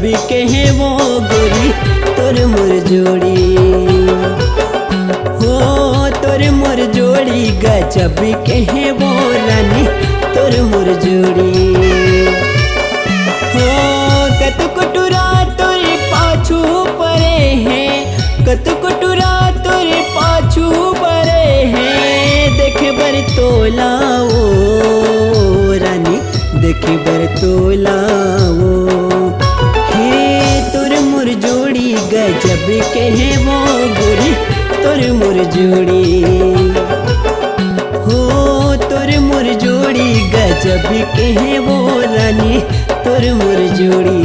के है वो गोरी तोर मोर जोड़ी। हो तोर मोर जोड़ी गजब के है वो रानी तोर मोर जोड़ी। हो कत कुटुरा तोरे पाछू परे है, कत कुटुरा तोरे पाछू परे है। देखे बर तोलाओ रानी देखे बर तोलाओ। हे तोर मोर जोड़ी गजब के है वो गोरी तोर मोर जोड़ी। हो तोर मोर जोड़ी गजब के है वो रानी तोर मोर जोड़ी।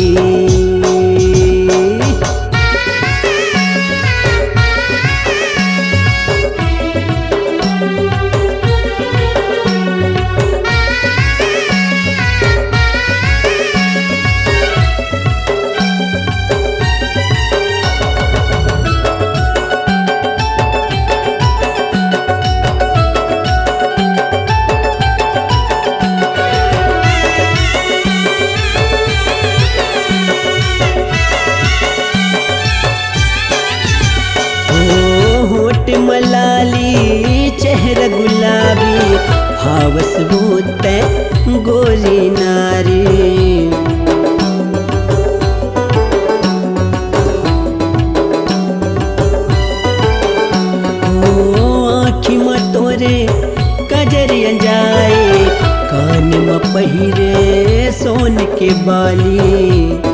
मलाली चेहरा गुलाबी हावस होते गोरी नारी। आँखी में तोरे कजरिया जाए, कान में पहिरे सोन के बाली।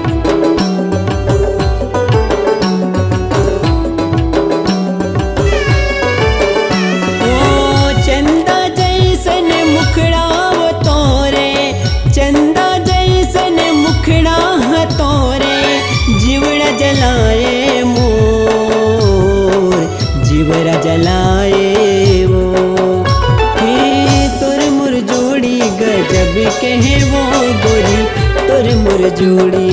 जलाए मोर जीवरा जलाए वो। हे तोर मोर जोड़ी गजब के है वो गोरी तोर मोर जोड़ी।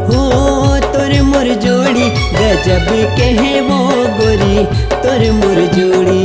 हो तोर मोर जोड़ी गजब के है वो गोरी तोर मोर जोड़ी।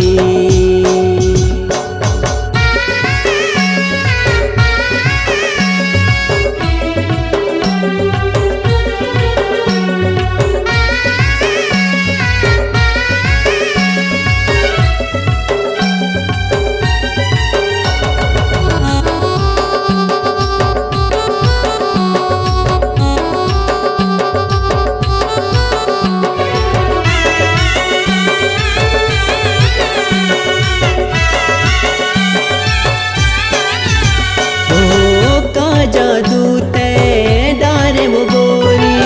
जादू तैदारे वो गोरी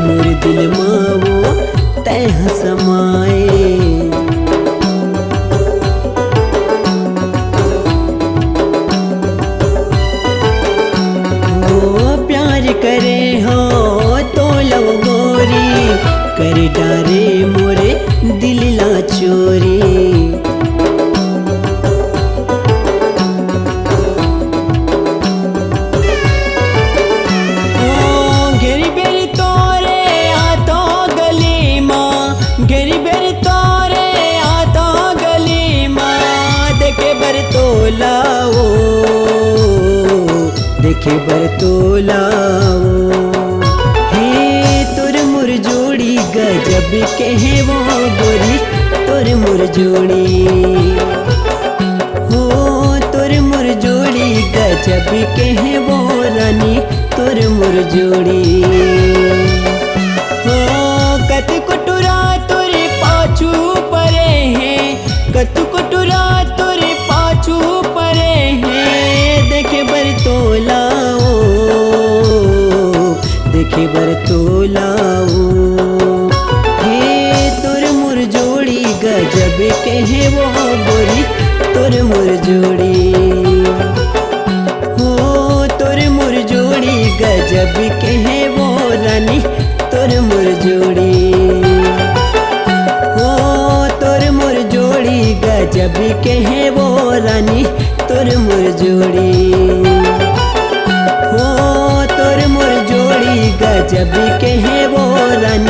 मोर दिल में वो तह समाए। वो प्यार करे हो तो लो गोरी कर डारे मोरे दिल ला चोरी। तोलाओ देखे बर तोलाओ। हे तोर मोर जोड़ी गजब के है वो गोरी तोर मोर जोड़ी। हो तोर मोर जोड़ी गजब के है वो रानी तोर मोर जोड़ी। हो कत कुटुरा तोरे पाछू परे है, कत कुटुरा तोरे पाछू परे हैं। देखे बर तोलाओ देखे बर तोलाओ। हे तोर मोर जोड़ी गजब के है वो गोरी तोर मोर जोड़ी। हो तोर मोर जोड़ी गजब के है वो रानी तोर मोर जोड़ी। हो तोर मोर जोड़ी गजब के है वो रानी तोर मोर जोड़ी। हो तोर मोर जोड़ी गजब के है वो रानी